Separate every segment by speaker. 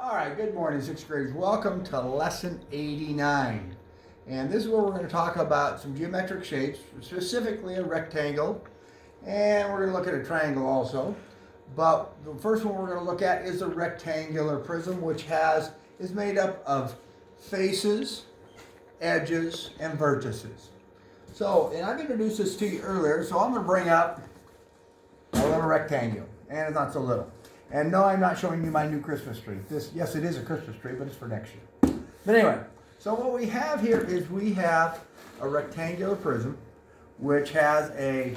Speaker 1: All right, good morning, sixth graders. Welcome to lesson 89. And this is where we're going to talk about some geometric shapes, specifically a rectangle, and we're going to look at a triangle also. But the first one we're going to look at is a rectangular prism, which is made up of faces, edges, and vertices. So, and I've introduced this to you earlier, so I'm going to bring up a little rectangle, and it's not so little. And no, I'm not showing you my new Christmas tree. Yes, it is a Christmas tree, but it's for next year. But anyway, so what we have here is we have a rectangular prism, which has a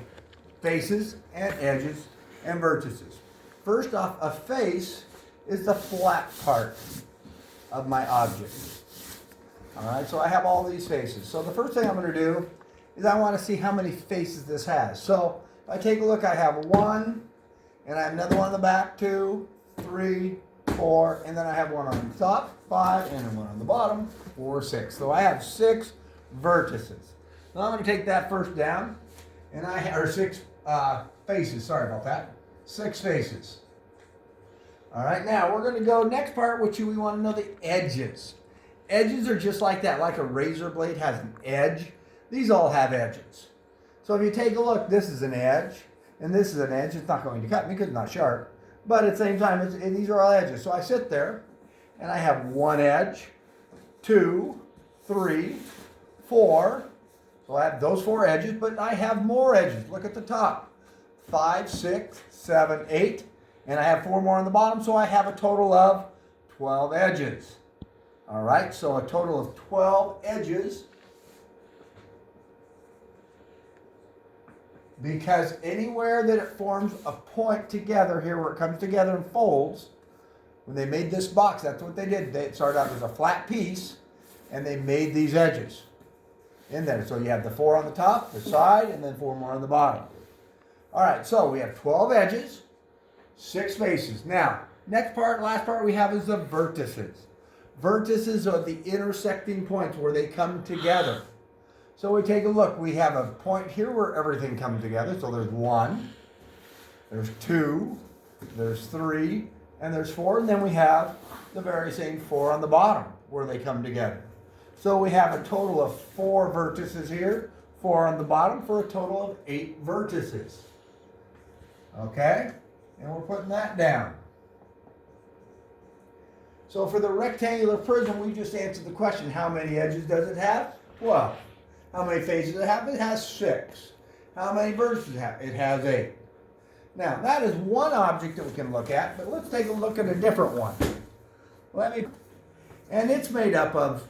Speaker 1: faces and edges and vertices. First off, a face is the flat part of my object. All right, so I have all these faces. So the first thing I'm going to do is I want to see how many faces this has. So if I take a look, I have one, and I have another one on the back, 2, 3, 4, and then I have one on the top, 5, and one on the bottom, 4, 6. So I have 6 vertices. Now I'm going to take that first down, and or 6 faces. Sorry about that. 6 faces. All right, now we're going to go next part, which we want to know the edges. Edges are just like that, like a razor blade has an edge. These all have edges. So if you take a look, this is an edge. And this is an edge. It's not going to cut me because it's not sharp. But at the same time, these are all edges. So I sit there, and I have one edge, 2, 3, 4. So I have those 4 edges, but I have more edges. Look at the top. 5, 6, 7, 8. And I have 4 more on the bottom, so I have a total of 12 edges. All right, so a total of 12 edges. Because anywhere that it forms a point together here where it comes together and folds, when they made this box, that's what they did. They started out as a flat piece, and they made these edges in there. So you have the 4 on the top, the side, and then 4 more on the bottom. All right, so we have 12 edges, 6 faces. Now, next part, last part we have is the vertices. Vertices are the intersecting points where they come together. So we take a look. We have a point here where everything comes together. So there's 1, there's 2, there's 3, and there's 4. And then we have the very same 4 on the bottom where they come together. So we have a total of 4 vertices here, 4 on the bottom, for a total of 8 vertices. Okay? And we're putting that down. So for the rectangular prism, we just answered the question, how many edges does it have? Well, how many faces does it have? It has 6. How many vertices does it have? It has 8. Now, that is one object that we can look at, but let's take a look at a different one. And it's made up of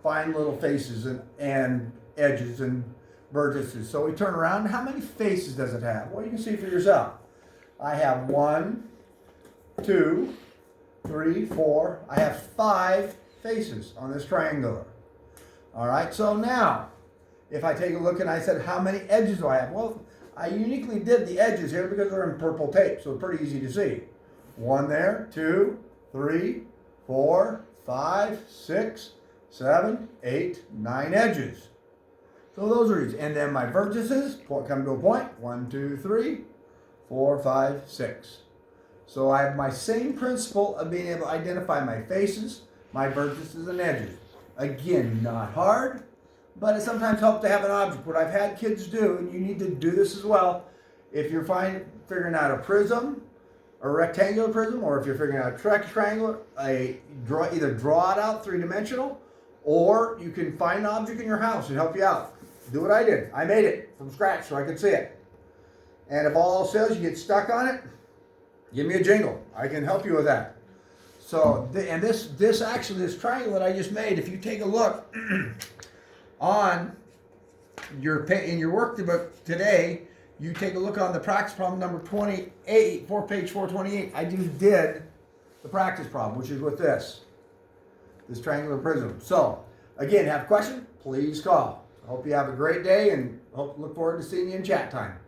Speaker 1: fine little faces and edges and vertices. So we turn around, how many faces does it have? Well, you can see for yourself. I have 1, 2, 3, 4. I have 5 faces on this triangular. All right, so now, if I take a look and I said, how many edges do I have? Well, I uniquely did the edges here because they're in purple tape, so it's pretty easy to see. 1 there, 2, 3, 4, 5, 6, 7, 8, 9 edges. So those are easy. And then my vertices come to a point. 1, 2, 3, 4, 5, 6. So I have my same principle of being able to identify my faces, my vertices, and edges. Again, not hard, but it sometimes helps to have an object. What I've had kids do, and you need to do this as well, if you're figuring out a prism, a rectangular prism, or if you're figuring out a triangle, either draw it out 3-dimensional, or you can find an object in your house and help you out. Do what I did. I made it from scratch so I could see it. And if all else fails, you get stuck on it, give me a jingle. I can help you with that. So, and this triangle that I just made, if you take a look on in your workbook today, you take a look on the practice problem number 28, page 428. I just did the practice problem, which is with this triangular prism. So, again, have a question? Please call. I hope you have a great day, and look forward to seeing you in chat time.